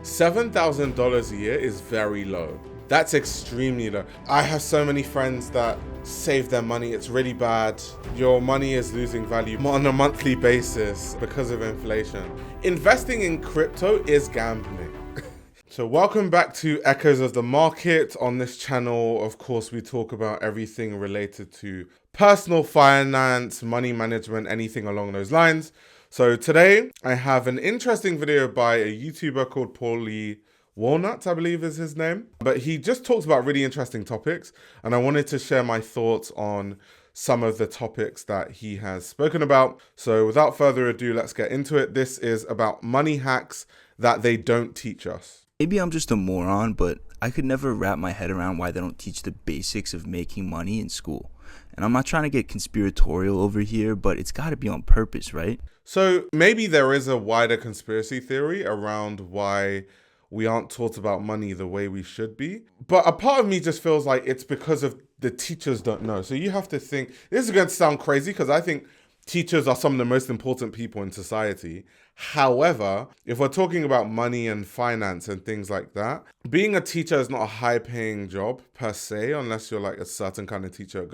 $7,000 a year is very low. That's extremely low. I have so many friends that save their money. It's really bad. Your money is losing value on a monthly basis because of inflation. Investing in crypto is gambling. So welcome back to Echoes of the Market. On this channel, of course, we talk about everything related to personal finance, money management, anything along those lines. So today I have an interesting video by a YouTuber called Pauly Walnuts, I believe is his name. But he just talks about really interesting topics, and I wanted to share my thoughts on some of the topics that he has spoken about. So without further ado, let's get into it. This is about money hacks that they don't teach us. Maybe I'm just a moron, but I could never wrap my head around why they don't teach the basics of making money in school. And I'm not trying to get conspiratorial over here, but it's got to be on purpose, right? So maybe there is a wider conspiracy theory around why we aren't taught about money the way we should be. But a part of me just feels like it's because of the teachers don't know. So you have to think, this is going to sound crazy because I think teachers are some of the most important people in society. However, if we're talking about money and finance and things like that, being a teacher is not a high-paying job per se, unless you're like a certain kind of teacher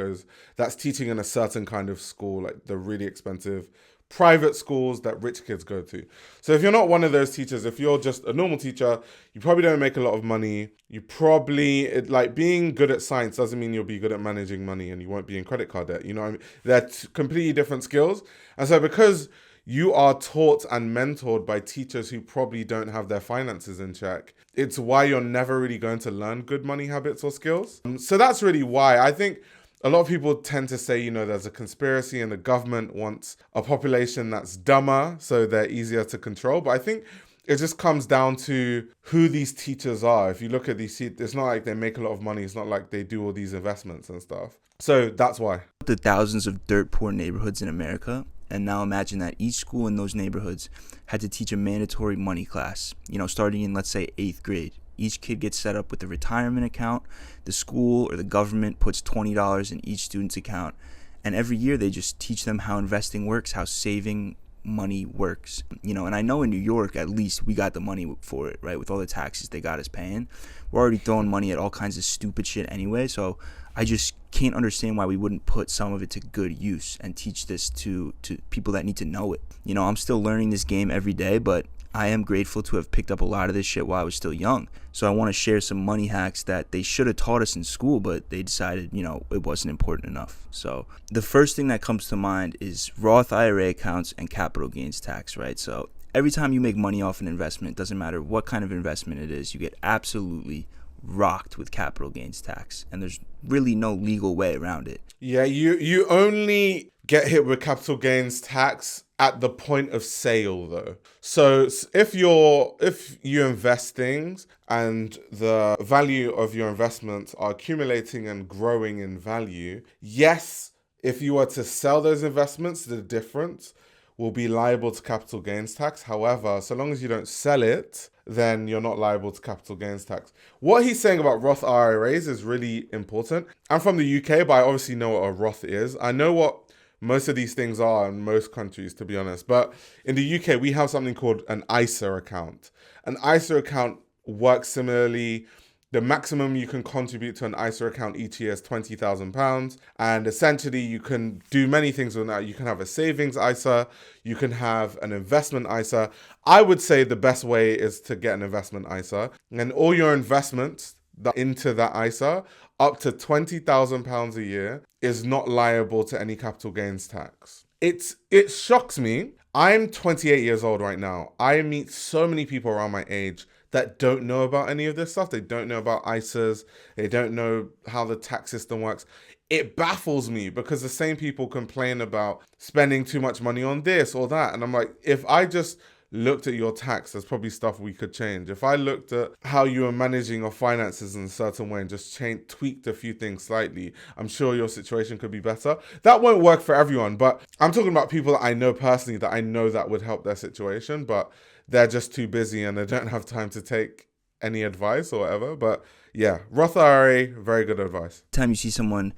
that's teaching in a certain kind of school, like the really expensive private schools that rich kids go to. So if you're not one of those teachers, if you're just a normal teacher, you probably don't make a lot of money. You probably, like being good at science doesn't mean you'll be good at managing money and you won't be in credit card debt. You know what I mean? They're completely different skills. And so because you are taught and mentored by teachers who probably don't have their finances in check, it's why you're never really going to learn good money habits or skills. So that's really why I think a lot of people tend to say, there's a conspiracy and the government wants a population that's dumber so they're easier to control. But I think it just comes down to who these teachers are. If you look at these, it's not like they make a lot of money. It's not like they do all these investments and stuff. So that's why. The thousands of dirt poor neighborhoods in America. And now imagine that each school in those neighborhoods had to teach a mandatory money class, starting in, let's say, 8th grade. Each kid gets set up with a retirement account. The school or the government puts $20 in each student's account. And every year they just teach them how investing works, how saving money works. And I know in New York, at least, we got the money for it, right? With all the taxes they got us paying. We're already throwing money at all kinds of stupid shit anyway. So I just can't understand why we wouldn't put some of it to good use and teach this to people that need to know it. I'm still learning this game every day, but I am grateful to have picked up a lot of this shit while I was still young. So I want to share some money hacks that they should have taught us in school, but they decided, it wasn't important enough. So the first thing that comes to mind is Roth IRA accounts and capital gains tax, right? So every time you make money off an investment, doesn't matter what kind of investment it is, you get absolutely rocked with capital gains tax, and there's really no legal way around it. Yeah, you only get hit with capital gains tax at the point of sale though. So if you invest things and the value of your investments are accumulating and growing in value, yes, if you were to sell those investments, the difference will be liable to capital gains tax. However, so long as you don't sell it, then you're not liable to capital gains tax. What he's saying about Roth IRAs is really important. I'm from the UK, but I obviously know what a Roth is. I know what most of these things are in most countries, to be honest. But in the UK, we have something called an ISA account. An ISA account works similarly. The maximum you can contribute to an ISA account each year is £20,000. And essentially, you can do many things with that. You can have a savings ISA. You can have an investment ISA. I would say the best way is to get an investment ISA. And all your investments into that ISA, up to £20,000 a year, is not liable to any capital gains tax. It shocks me. I'm 28 years old right now. I meet so many people around my age that don't know about any of this stuff. They don't know about ISAs. They don't know how the tax system works. It baffles me because the same people complain about spending too much money on this or that. And I'm like, if I just looked at your tax, there's probably stuff we could change. If I looked at how you are managing your finances in a certain way and just tweaked a few things slightly, I'm sure your situation could be better. That won't work for everyone, but I'm talking about people that I know personally that I know that would help their situation, but they're just too busy and they don't have time to take any advice or whatever. But yeah, Roth IRA, very good advice. Time you see someone,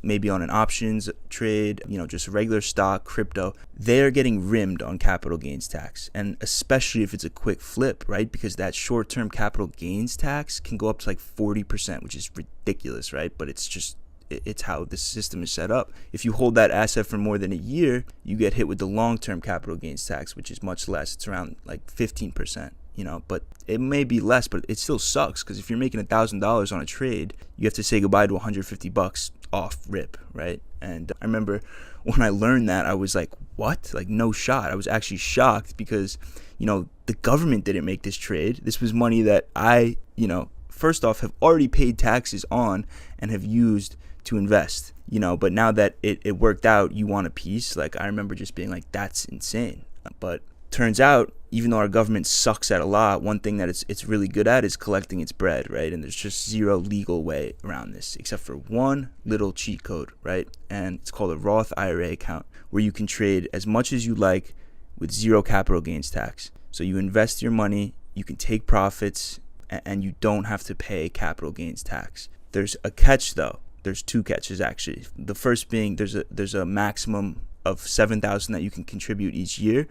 maybe on an options trade, just regular stock, crypto, they're getting rimmed on capital gains tax. And especially if it's a quick flip, right? Because that short-term capital gains tax can go up to like 40%, which is ridiculous, right? But it's how the system is set up. If you hold that asset for more than a year, you get hit with the long-term capital gains tax, which is much less. It's around like 15%. But it may be less, but it still sucks, because if you're making $1,000 on a trade, you have to say goodbye to $150 off rip, right? And I remember when I learned that, I was like, what? Like, no shot. I was actually shocked because, the government didn't make this trade. This was money that I, first off, have already paid taxes on and have used to invest, but now that it worked out, you want a piece. Like, I remember just being like, that's insane. But turns out, even though our government sucks at a lot, one thing that it's really good at is collecting its bread, right? And there's just zero legal way around this, except for one little cheat code, right? And it's called a Roth IRA account, where you can trade as much as you like with zero capital gains tax. So you invest your money, you can take profits, and you don't have to pay capital gains tax. There's a catch, though. There's two catches, actually. The first being there's a maximum of $7,000 that you can contribute each year.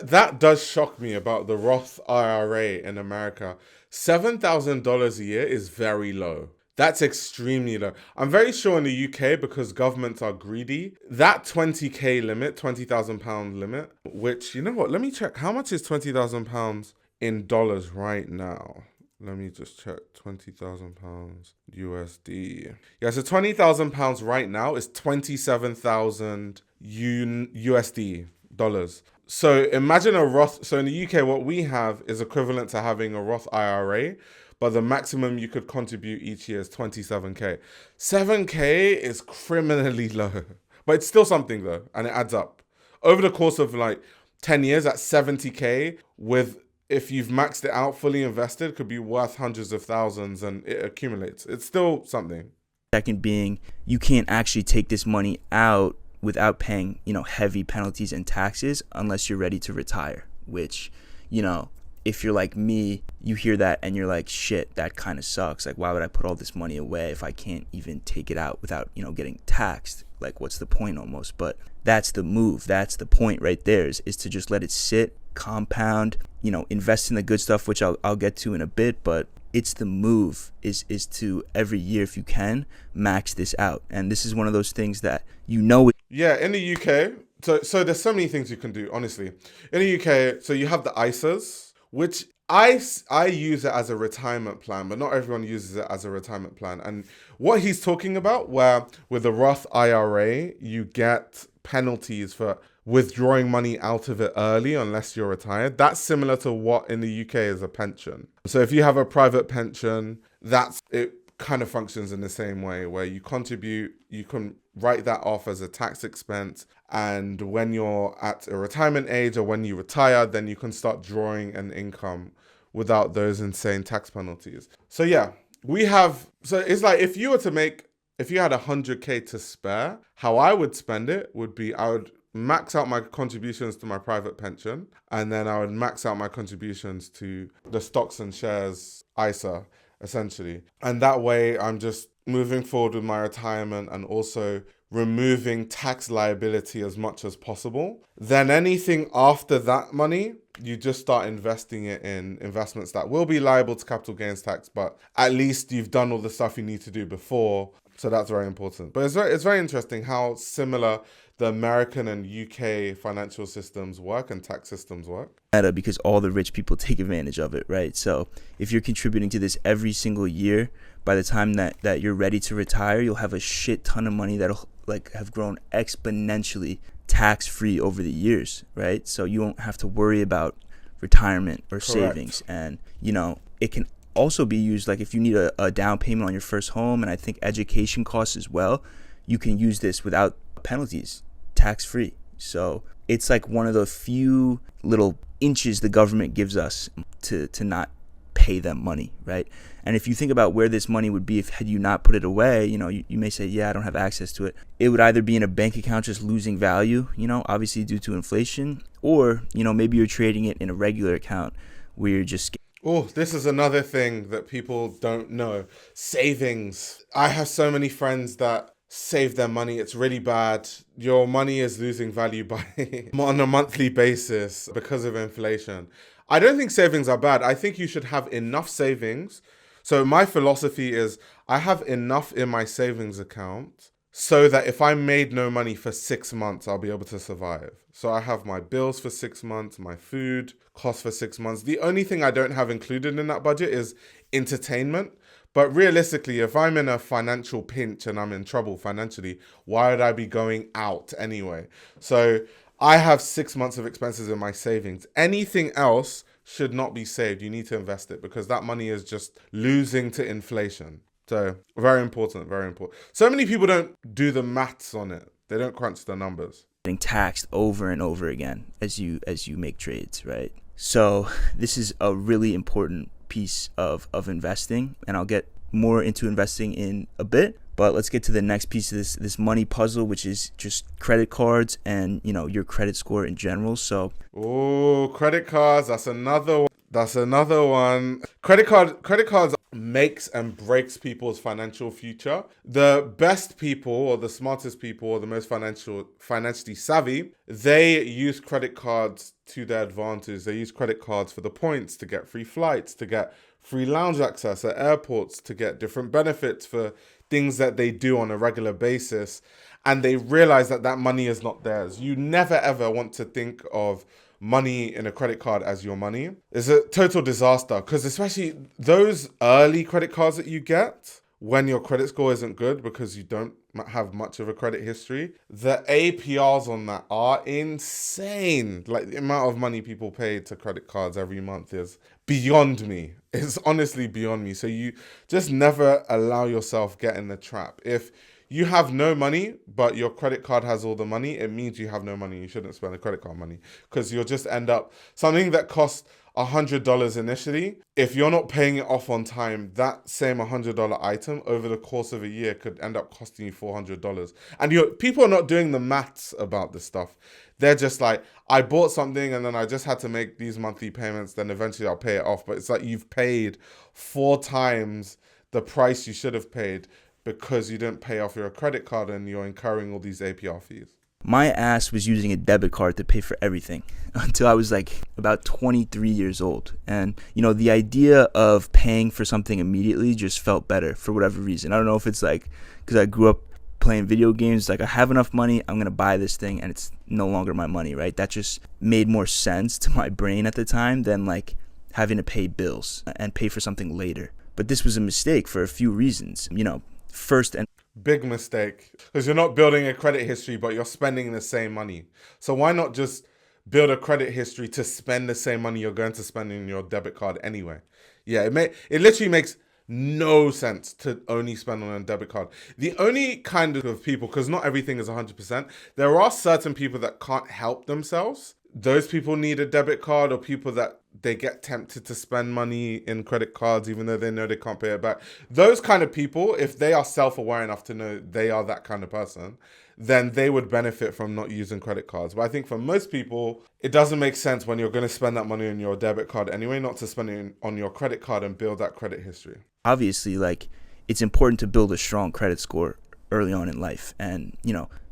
That does shock me about the Roth IRA in America. $7,000 a year is very low. That's extremely low. I'm very sure in the UK, because governments are greedy, that 20k limit, £20,000 limit, which, you know what, let me check. How much is £20,000 in dollars right now? Let me just check. £20,000 USD. Yeah, so £20,000 right now is 27,000 USD dollars. So imagine a Roth. So in the UK, what we have is equivalent to having a Roth IRA, but the maximum you could contribute each year is 27k. 7k is criminally low, but it's still something though, and it adds up. Over the course of like 10 years, at 70k, if you've maxed it out, fully invested, could be worth hundreds of thousands, and it accumulates. It's still something. Second being, you can't actually take this money out without paying, heavy penalties and taxes unless you're ready to retire, which, if you're like me, you hear that and you're like, shit, that kind of sucks. Like, why would I put all this money away if I can't even take it out without, getting taxed? Like, what's the point almost? But that's the move. That's the point right there, is to just let it sit, compound, invest in the good stuff, which I'll get to in a bit. But it's the move is to every year, if you can, max this out. And this is one of those things that Yeah, in the UK, so there's so many things you can do, honestly. In the UK, so you have the ISAs, which I use it as a retirement plan, but not everyone uses it as a retirement plan. And what he's talking about, where with the Roth IRA, you get penalties for withdrawing money out of it early unless you're retired. That's similar to what in the UK is a pension. So if you have a private pension, it kind of functions in the same way, where you contribute, you can write that off as a tax expense, and when you're at a retirement age or when you retire, then you can start drawing an income without those insane tax penalties. So yeah, so it's like if you had 100k to spare, how I would spend it would be, I would max out my contributions to my private pension, and then I would max out my contributions to the stocks and shares ISA, essentially. And that way I'm just moving forward with my retirement and also removing tax liability as much as possible. Then anything after that money, you just start investing it in investments that will be liable to capital gains tax, but at least you've done all the stuff you need to do before. So that's very important. But it's very interesting how similar the American and UK financial systems work and tax systems work. Because all the rich people take advantage of it, right? So if you're contributing to this every single year, by the time that you're ready to retire, you'll have a shit ton of money that'll have grown exponentially tax-free over the years, right? So you won't have to worry about retirement or savings. And, it can also be used, like if you need a down payment on your first home, and I think education costs as well, you can use this without penalties, tax-free. So it's like one of the few little inches the government gives us to not pay them money, right? And if you think about where this money would be had you not put it away, you may say, yeah, I don't have access to it. It would either be in a bank account just losing value, obviously due to inflation, or, maybe you're trading it in a regular account where you're just... Oh, this is another thing that people don't know. Savings. I have so many friends that save their money. It's really bad. Your money is losing value by on a monthly basis because of inflation. I don't think savings are bad. I think you should have enough savings. So my philosophy is I have enough in my savings account so that if I made no money for 6 months, I'll be able to survive. So I have my bills for 6 months, my food costs for 6 months. The only thing I don't have included in that budget is entertainment. But realistically, if I'm in a financial pinch and I'm in trouble financially, why would I be going out anyway? So I have 6 months of expenses in my savings. Anything else should not be saved. You need to invest it because that money is just losing to inflation. So very important, very important. So many people don't do the maths on it. They don't crunch the numbers. Getting taxed over and over again as you make trades, right? So this is a really important piece of investing, and I'll get more into investing in a bit. But let's get to the next piece of this money puzzle, which is just credit cards and your credit score in general. So credit cards. That's another one. Credit cards makes and breaks people's financial future. The best people or the smartest people or the most financially savvy, they use credit cards to their advantage. They use credit cards for the points to get free flights, to get free lounge access at airports, to get different benefits for things that they do on a regular basis. And they realize that money is not theirs. You never ever want to think of money in a credit card as your money. It's a total disaster because especially those early credit cards that you get when your credit score isn't good because you don't have much of a credit history, the APRs on that are insane. Like the amount of money people pay to credit cards every month is beyond me. It's honestly beyond me. So you just never allow yourself get in the trap. If you have no money, but your credit card has all the money, it means you have no money. You shouldn't spend the credit card money because you'll just end up something that costs $100 initially. If you're not paying it off on time, that same $100 item over the course of a year could end up costing you $400. And people are not doing the maths about this stuff. They're just like, I bought something and then I just had to make these monthly payments. Then eventually I'll pay it off. But it's like you've paid 4 times the price you should have paid because you didn't pay off your credit card and you're incurring all these APR fees. My ass was using a debit card to pay for everything until I was like about 23 years old. And, the idea of paying for something immediately just felt better for whatever reason. I don't know if it's like because I grew up playing video games, like I have enough money, I'm going to buy this thing and it's no longer my money, right? That just made more sense to my brain at the time than like having to pay bills and pay for something later. But this was a mistake for a few reasons, First and big mistake because you're not building a credit history, but you're spending the same money. So why not just build a credit history to spend the same money you're going to spend in your debit card anyway? Yeah, it literally makes no sense to only spend on a debit card. The only kind of people, because not everything is 100%, there are certain people that can't help themselves. Those people need a debit card, or people that they get tempted to spend money in credit cards even though they know they can't pay it back. Those kind of people, if they are self-aware enough to know they are that kind of person, then they would benefit from not using credit cards. But I think for most people, it doesn't make sense when you're going to spend that money on your debit card anyway, not to spend it on your credit card and build that credit history. Obviously, like, it's important to build a strong credit score early on in life. And,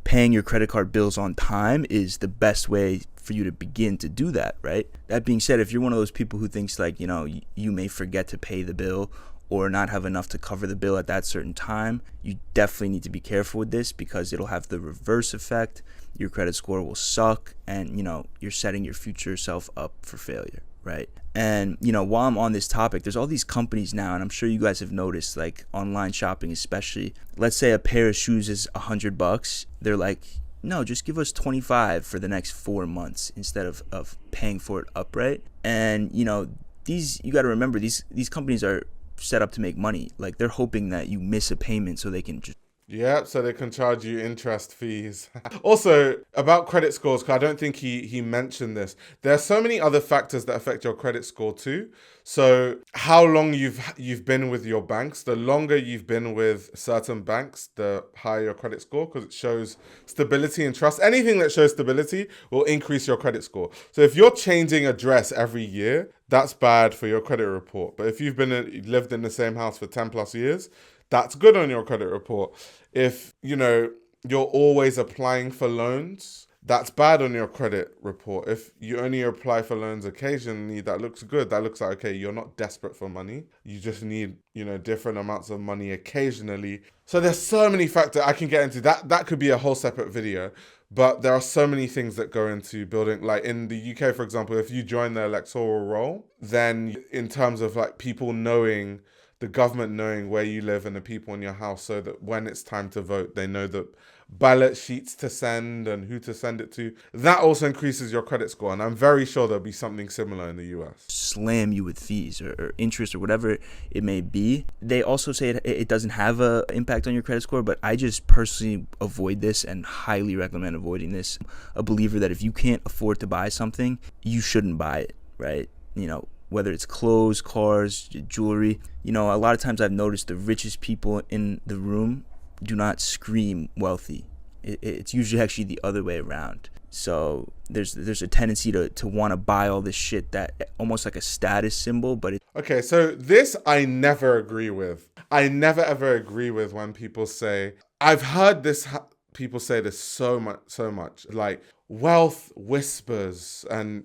paying your credit card bills on time is the best way for you to begin to do that, right? That being said, if you're one of those people who thinks like, you may forget to pay the bill or not have enough to cover the bill at that certain time, you definitely need to be careful with this because it'll have the reverse effect. Your credit score will suck and, you're setting your future self up for failure, right? And, while I'm on this topic, there's all these companies now, and I'm sure you guys have noticed, like online shopping especially. Let's say a pair of shoes is $100. They're like, no, just give us 25 for the next 4 months instead of paying for it upright. And, you got to remember, these companies are set up to make money. Like, they're hoping that you miss a payment so they can just... Yep, so they can charge you interest fees. Also, about credit scores, because I don't think he mentioned this, there are so many other factors that affect your credit score too. So how long you've been with your banks, the longer you've been with certain banks, the higher your credit score, because it shows stability and trust. Anything that shows stability will increase your credit score. So if you're changing address every year, that's bad for your credit report. But if you've lived in the same house for 10 plus years, that's good on your credit report. If, you're always applying for loans, that's bad on your credit report. If you only apply for loans occasionally, that looks good. That looks like, okay, you're not desperate for money. You just need, different amounts of money occasionally. So there's so many factors I can get into. That could be a whole separate video. But there are so many things that go into building, like in the UK, for example, if you join the electoral roll, then in terms of like people knowing, the government knowing where you live and the people in your house, so that when it's time to vote, they know the ballot sheets to send and who to send it to. That also increases your credit score. And I'm very sure there'll be something similar in the US. Slam you with fees or interest or whatever it may be. They also say it doesn't have an impact on your credit score, but I just personally avoid this and highly recommend avoiding this. A believer that if you can't afford to buy something, you shouldn't buy it, right? Whether it's clothes, cars, jewelry. A lot of times I've noticed the richest people in the room do not scream wealthy. It's usually actually the other way around. So there's a tendency to want to buy all this shit that almost like a status symbol, but okay, so this I never agree with. I never ever agree with when people say, I've heard this, people say this so much, like wealth whispers and,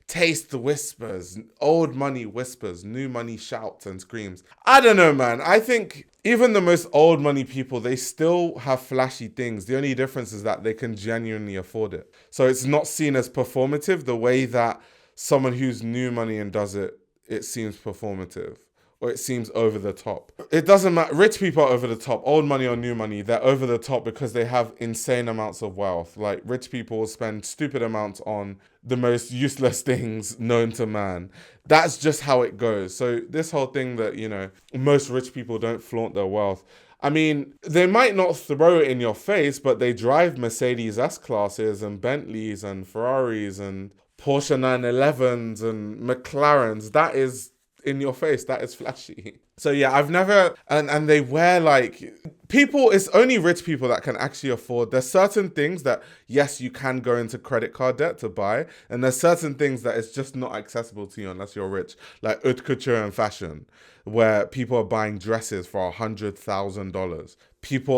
taste whispers, old money whispers, new money shouts and screams. I don't know, man. I think even the most old money people, they still have flashy things. The only difference is that they can genuinely afford it. So it's not seen as performative the way that someone who's new money and does it, it seems performative. Or it seems over the top. It doesn't matter. Rich people are over the top. Old money or new money, they're over the top because they have insane amounts of wealth. Like rich people spend stupid amounts on the most useless things known to man. That's just how it goes. So this whole thing that, most rich people don't flaunt their wealth. I mean, they might not throw it in your face, but they drive Mercedes S-Classes and Bentleys and Ferraris and Porsche 911s and McLarens. That is in your face. That is flashy. So yeah, I've never, and they wear people, it's only rich people that can actually afford. There's certain things that, yes, you can go into credit card debt to buy. And there's certain things that it's just not accessible to you unless you're rich, like haute couture and fashion, where people are buying dresses for $100,000.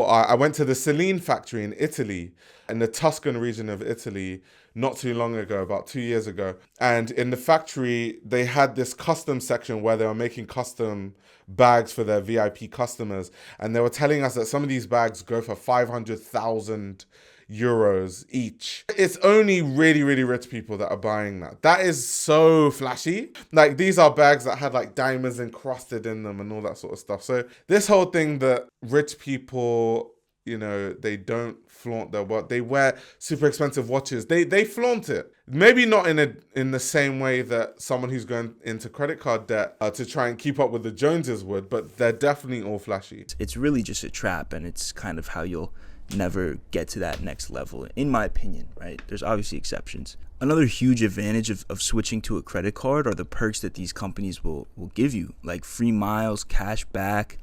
I went to the Celine factory in Italy, in the Tuscan region of Italy, not too long ago, about 2 years ago. And in the factory, they had this custom section where they were making custom bags for their VIP customers. And they were telling us that some of these bags go for 500,000 euros each. It's only really, really rich people that are buying that. That is so flashy. Like these are bags that had like diamonds encrusted in them and all that sort of stuff. So this whole thing that rich people, they don't flaunt their wealth. They wear super expensive watches. They flaunt it. Maybe not in the same way that someone who's going into credit card debt to try and keep up with the Joneses would, but they're definitely all flashy. It's really just a trap, and it's kind of how you'll never get to that next level, in my opinion, right? There's obviously exceptions. Another huge advantage of switching to a credit card are the perks that these companies will give you, like free miles, cash back,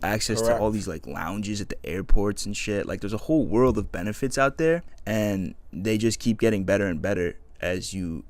access Correct. to all these like lounges at the airports and shit. Like there's a whole world of benefits out there, and they just keep getting better and better as you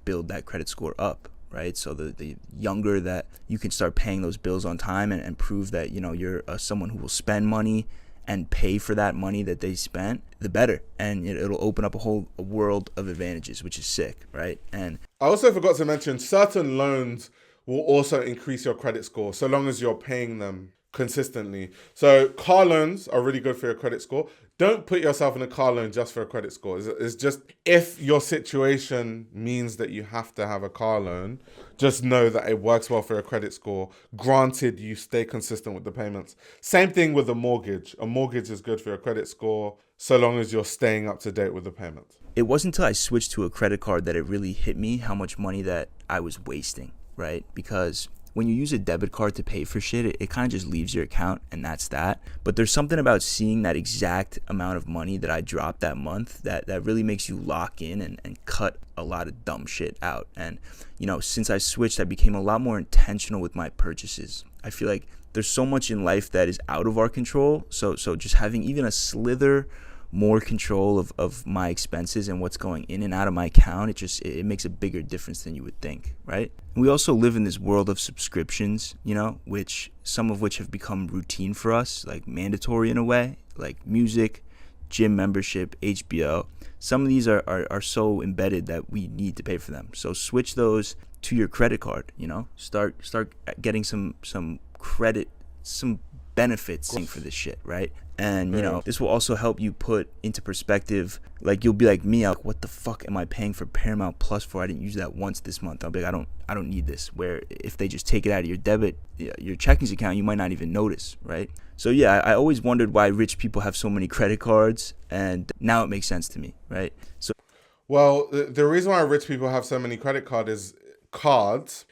build that credit score up, right? So the younger that you can start paying those bills on time and prove that, you're someone who will spend money and pay for that money that they spent, the better. And it'll open up a world of advantages, which is sick, right? And I also forgot to mention certain loans will also increase your credit score so long as you're paying them consistently. So car loans are really good for your credit score. Don't put yourself in a car loan just for a credit score. It's just, if your situation means that you have to have a car loan, just know that it works well for your credit score, granted you stay consistent with the payments. Same thing with a mortgage. A mortgage is good for your credit score so long as you're staying up to date with the payments. It wasn't until I switched to a credit card that it really hit me how much money that I was wasting, right? Because when you use a debit card to pay for shit, it kind of just leaves your account and that's that. But there's something about seeing that exact amount of money that I dropped that month that really makes you lock in and cut a lot of dumb shit out. And, since I switched, I became a lot more intentional with my purchases. I feel like there's so much in life that is out of our control. So just having even a slither more control of my expenses and what's going in and out of my account, it makes a bigger difference than you would think, right? And we also live in this world of subscriptions, which some of which have become routine for us, like mandatory in a way, like music, gym membership, HBO. Some of these are so embedded that we need to pay for them. So switch those to your credit card, start getting some credit, some benefits for this shit, right? And this will also help you put into perspective, like you'll be like me, what the fuck am I paying for Paramount Plus for? I didn't use that once this month. I'll be like, I don't need this. Where if they just take it out of your checkings account, you might not even notice, right? So yeah, I always wondered why rich people have so many credit cards, and now it makes sense to me, right? So well, the reason why rich people have so many credit cards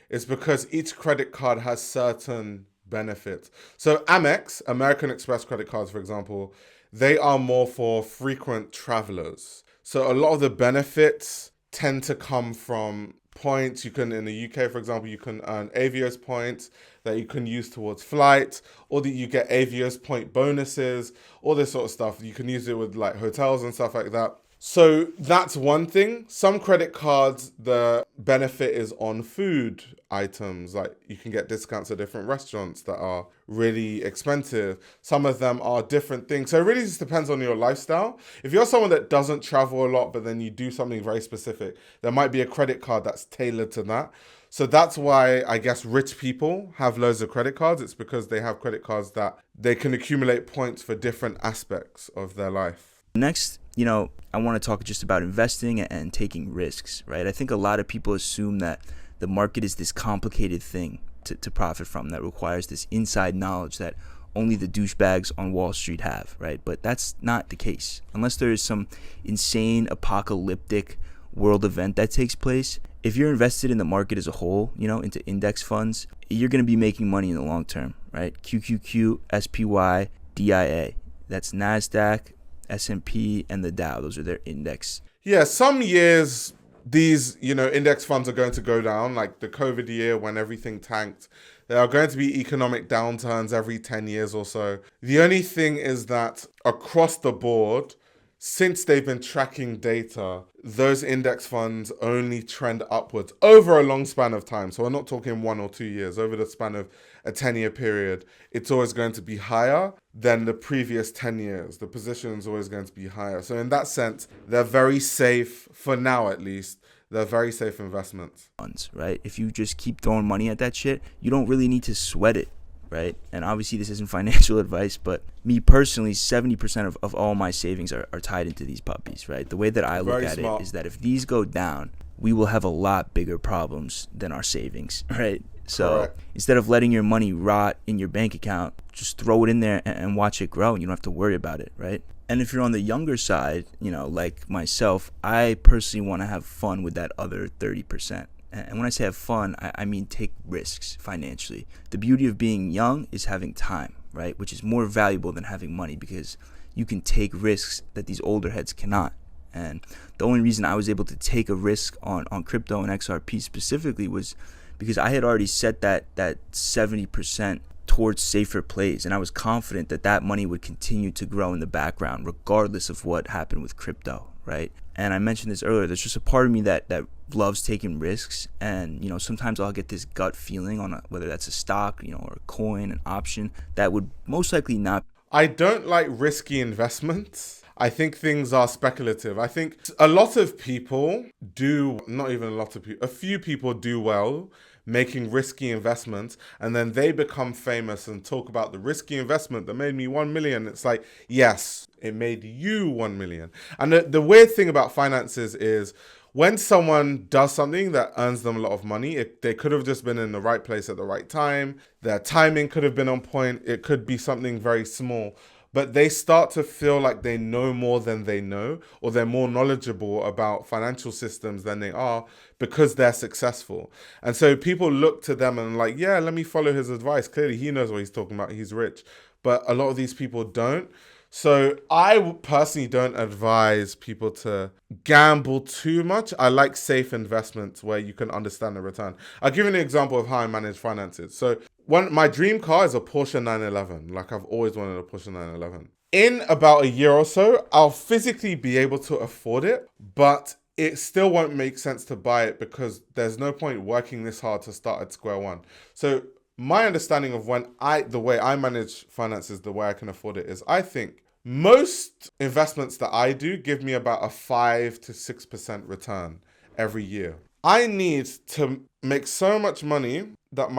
is because each credit card has certain benefits. So Amex, American Express credit cards, for example, they are more for frequent travelers. So a lot of the benefits tend to come from points. You can, in the UK, for example, you can earn Avios points that you can use towards flights, or that you get Avios point bonuses, all this sort of stuff. You can use it with like hotels and stuff like that. So that's one thing. Some credit cards, the benefit is on food items. Like you can get discounts at different restaurants that are really expensive. Some of them are different things. So it really just depends on your lifestyle. If you're someone that doesn't travel a lot, but then you do something very specific, there might be a credit card that's tailored to that. So that's why I guess rich people have loads of credit cards. It's because they have credit cards that they can accumulate points for different aspects of their life. Next, I want to talk just about investing and taking risks, right? I think a lot of people assume that the market is this complicated thing to profit from that requires this inside knowledge that only the douchebags on Wall Street have, right? But that's not the case. Unless there is some insane apocalyptic world event that takes place, if you're invested in the market as a whole, into index funds, you're going to be making money in the long term, right? QQQ, SPY, DIA. That's NASDAQ, S&P, and the Dow. Those are their index. Yeah, some years these, index funds are going to go down, like the COVID year when everything tanked. There are going to be economic downturns every 10 years or so. The only thing is that across the board, since they've been tracking data, those index funds only trend upwards over a long span of time. So we're not talking 1 or 2 years. Over the span of a 10-year period, it's always going to be higher than the previous 10 years. The position is always going to be higher. So in that sense, they're very safe, for now at least. They're very safe investments. Right? If you just keep throwing money at that shit, you don't really need to sweat it. Right? And obviously this isn't financial advice, but me personally, 70% of all my savings are tied into these puppies, right? The way that I look at it is that if these go down, we will have a lot bigger problems than our savings, right? So Correct. Instead of letting your money rot in your bank account, just throw it in there and watch it grow, and you don't have to worry about it, right? And if you're on the younger side, like myself, I personally want to have fun with that other 30%. And when I say have fun, I mean take risks financially. The beauty of being young is having time, right? Which is more valuable than having money because you can take risks that these older heads cannot. And the only reason I was able to take a risk on crypto and XRP specifically was because I had already set that 70% towards safer plays. And I was confident that money would continue to grow in the background regardless of what happened with crypto, right? And I mentioned this earlier, there's just a part of me that loves taking risks. And, sometimes I'll get this gut feeling on whether that's a stock, or a coin, an option, that would most likely not. I don't like risky investments. I think things are speculative. I think a lot of people do, not even a lot of people, a few people do well making risky investments, and then they become famous and talk about the risky investment that made me 1 million. It's like, yes, it made you 1 million. And the weird thing about finances is when someone does something that earns them a lot of money, they could have just been in the right place at the right time. Their timing could have been on point. It could be something very small. But they start to feel like they know more than they know, or they're more knowledgeable about financial systems than they are because they're successful. And so people look to them and like, yeah, let me follow his advice. Clearly, he knows what he's talking about. He's rich. But a lot of these people don't. So I personally don't advise people to gamble too much. I like safe investments where you can understand the return. I'll give you an example of how I manage finances. So my dream car is a Porsche 911. Like I've always wanted a Porsche 911. in about a year or so, I'll physically be able to afford it, but it still won't make sense to buy it because there's no point working this hard to start at square one. So my understanding of the way I manage finances, the way I can afford it is, I think most investments that I do give me about a 5 to 6% return every year. I need to make so much money that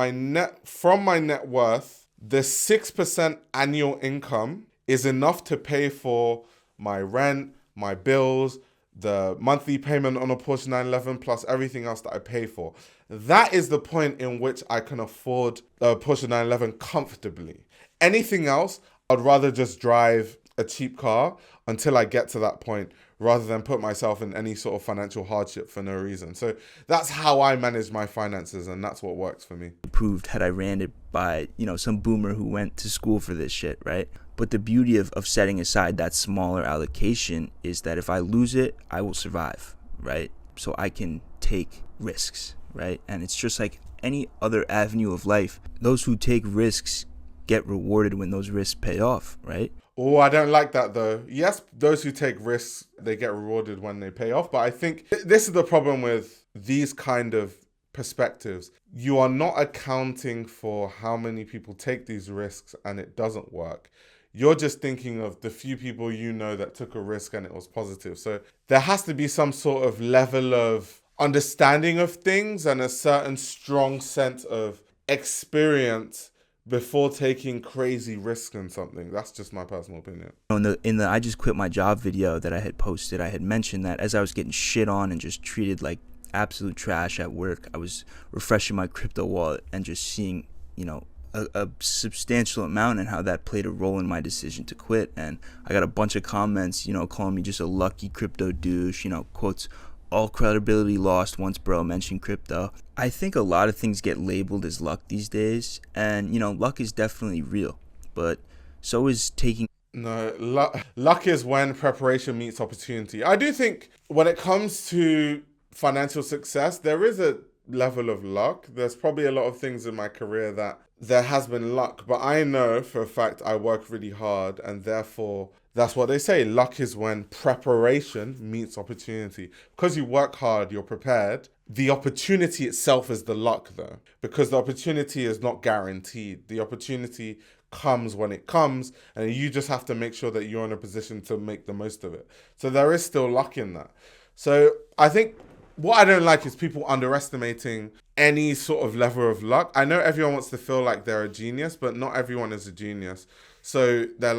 from my net worth, the 6% annual income is enough to pay for my rent, my bills, the monthly payment on a Porsche 911 plus everything else that I pay for. That is the point in which I can afford a Porsche 911 comfortably. Anything else, I'd rather just drive a cheap car until I get to that point rather than put myself in any sort of financial hardship for no reason. So that's how I manage my finances, and that's what works for me. Approved had I ran it by, some boomer who went to school for this shit, right? But the beauty of setting aside that smaller allocation is that if I lose it, I will survive, right? So I can take risks, right? And it's just like any other avenue of life. Those who take risks get rewarded when those risks pay off, right? Oh, I don't like that though. Yes, those who take risks, they get rewarded when they pay off. But I think this is the problem with these kind of perspectives. You are not accounting for how many people take these risks and it doesn't work. You're just thinking of the few people that took a risk and it was positive. So there has to be some sort of level of understanding of things and a certain strong sense of experience before taking crazy risks in something. That's just my personal opinion. In the I just quit my job video that I had posted, I had mentioned that as I was getting shit on and just treated like absolute trash at work, I was refreshing my crypto wallet and just seeing, a substantial amount and how that played a role in my decision to quit. And I got a bunch of comments, calling me just a lucky crypto douche, quotes, all credibility lost once bro mentioned crypto. I think a lot of things get labeled as luck these days, and luck is definitely real, but so is taking. No, luck is when preparation meets opportunity. I do think when it comes to financial success, there is a level of luck. There's probably a lot of things in my career that there has been luck, but I know for a fact I work really hard, and therefore that's what they say. Luck is when preparation meets opportunity. Because you work hard, you're prepared. The opportunity itself is the luck though, because the opportunity is not guaranteed. The opportunity comes when it comes, and you just have to make sure that you're in a position to make the most of it. So there is still luck in that. So I think what I don't like is people underestimating any sort of level of luck. I know everyone wants to feel like they're a genius, but not everyone is a genius. So they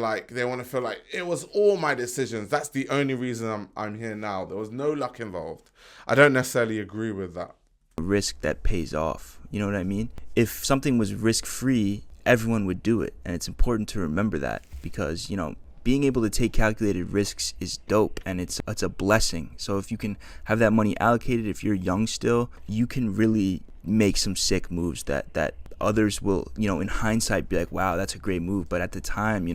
want to feel like it was all my decisions. That's the only reason I'm here now. There was no luck involved. I don't necessarily agree with that. Risk that pays off. You know what I mean? If something was risk-free, everyone would do it. And it's important to remember that because, being able to take calculated risks is dope, and it's a blessing. So if you can have that money allocated, if you're young still, you can really make some sick moves that others will, in hindsight be like, wow, that's a great move. But at the time,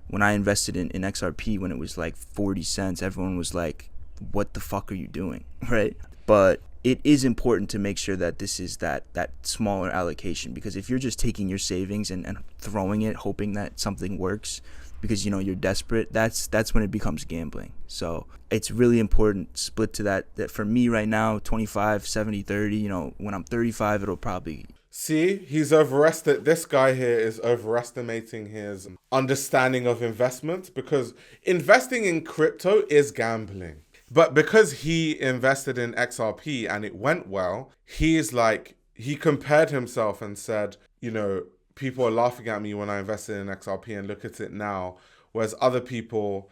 when I invested in XRP when it was like 40 cents, everyone was like, what the fuck are you doing, right? But it is important to make sure that this is that smaller allocation, because if you're just taking your savings and throwing it, hoping that something works, because you're desperate, that's when it becomes gambling. So it's really important split to that for me right now, 25 70 30. When I'm 35, it'll probably see, this guy here is overestimating his understanding of investment, because investing in crypto is gambling. But because he invested in XRP and it went well, he compared himself and said, people are laughing at me when I invested in XRP, and look at it now. Whereas other people,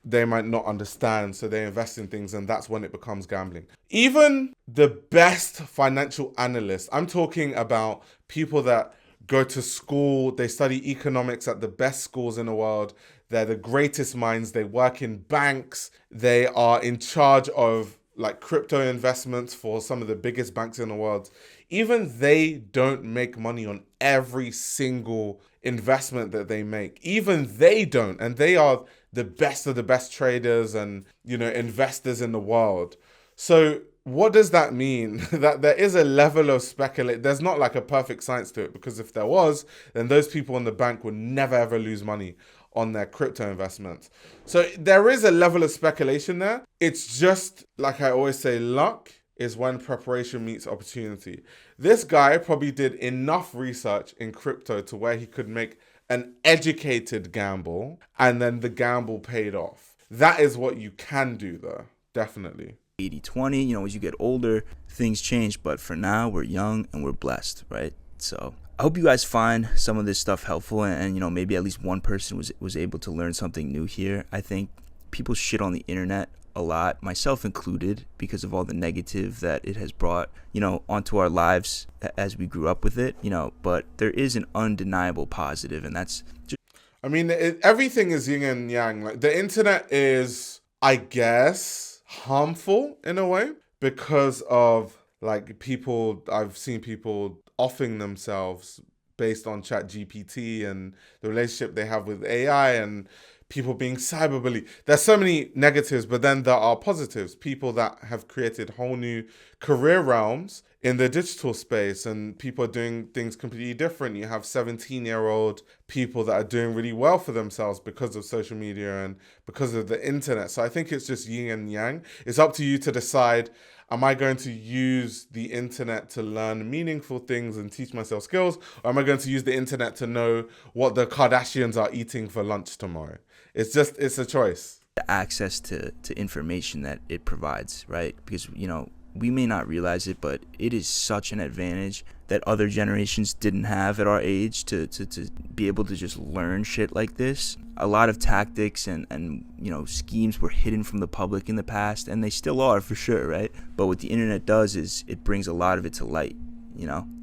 they might not understand, so they invest in things, and that's when it becomes gambling. Even the best financial analysts, I'm talking about people that go to school, they study economics at the best schools in the world, they're the greatest minds, they work in banks, they are in charge of crypto investments for some of the biggest banks in the world. Even they don't make money on every single investment that they make. Even they don't. And they are the best of the best traders and, investors in the world. So what does that mean? That there is a level of speculate. There's not a perfect science to it, because if there was, then those people in the bank would never ever lose money on their crypto investments. So there is a level of speculation there. It's just, like I always say, luck is when preparation meets opportunity. This guy probably did enough research in crypto to where he could make an educated gamble, and then the gamble paid off. That is what you can do, though. Definitely. 80-20, as you get older, things change. But for now, we're young and we're blessed, right? So I hope you guys find some of this stuff helpful, and maybe at least one person was able to learn something new here. I think people shit on the internet a lot, myself included, because of all the negative that it has brought, onto our lives as we grew up with it, but there is an undeniable positive, and that's just... I mean, everything is yin and yang. Like, the internet is, I guess, harmful in a way because of, like, I've seen people offing themselves based on ChatGPT and the relationship they have with AI, and people being cyberbullied. There's so many negatives, but then there are positives. People that have created whole new career realms in the digital space, and people are doing things completely different. You have 17-year-old people that are doing really well for themselves because of social media and because of the internet. So I think it's just yin and yang. It's up to you to decide, am I going to use the internet to learn meaningful things and teach myself skills? Or am I going to use the internet to know what the Kardashians are eating for lunch tomorrow? It's a choice. The access to information that it provides, right? Because, we may not realize it, but it is such an advantage that other generations didn't have at our age to be able to just learn shit like this. A lot of tactics and schemes were hidden from the public in the past, and they still are for sure, right? But what the internet does is it brings a lot of it to light,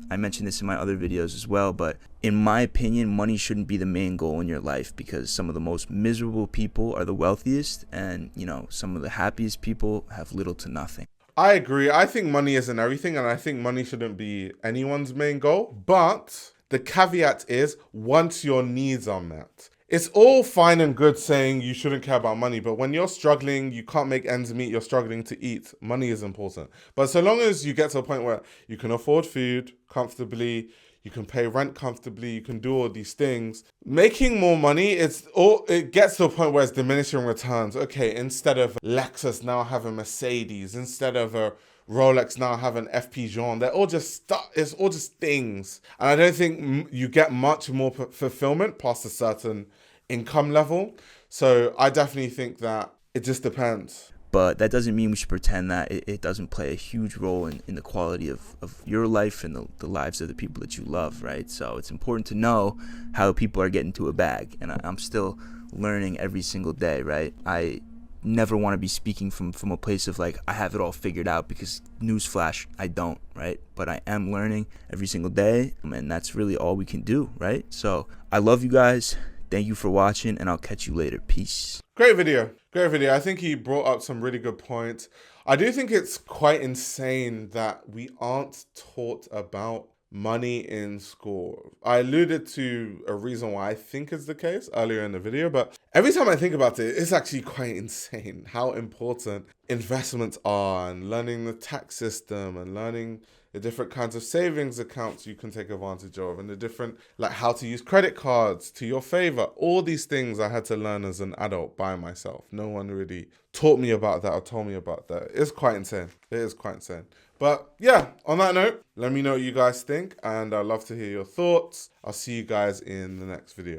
I mentioned this in my other videos as well, but in my opinion, money shouldn't be the main goal in your life, because some of the most miserable people are the wealthiest, and, some of the happiest people have little to nothing. I agree. I think money isn't everything, and I think money shouldn't be anyone's main goal. But the caveat is, once your needs are met. It's all fine and good saying you shouldn't care about money, but when you're struggling, you can't make ends meet, you're struggling to eat, money is important. But so long as you get to a point where you can afford food comfortably, you can pay rent comfortably, you can do all these things, making more money, it gets to a point where it's diminishing returns. Okay, instead of Lexus, now have a Mercedes. Instead of a Rolex, now have an FP Journe. They're all just stuff. It's all just things. And I don't think you get much more fulfillment past a certain income level. So I definitely think that it just depends. But that doesn't mean we should pretend that it doesn't play a huge role in the quality of your life and the lives of the people that you love, right? So it's important to know how people are getting to a bag. And I'm still learning every single day, right? I never want to be speaking from a place of like, I have it all figured out, because newsflash, I don't, right? But I am learning every single day, and that's really all we can do, right? So I love you guys. Thank you for watching, and I'll catch you later. Peace. Great video. I think he brought up some really good points. I do think it's quite insane that we aren't taught about money in school. I alluded to a reason why I think is the case earlier in the video, but every time I think about it, it's actually quite insane how important investments are, and learning the tax system, and learning the different kinds of savings accounts you can take advantage of, and the different, like, how to use credit cards to your favor. All these things I had to learn as an adult by myself. No one really taught me about that or told me about that. It's quite insane. It is quite insane. But yeah, on that note, let me know what you guys think, and I'd love to hear your thoughts. I'll see you guys in the next video.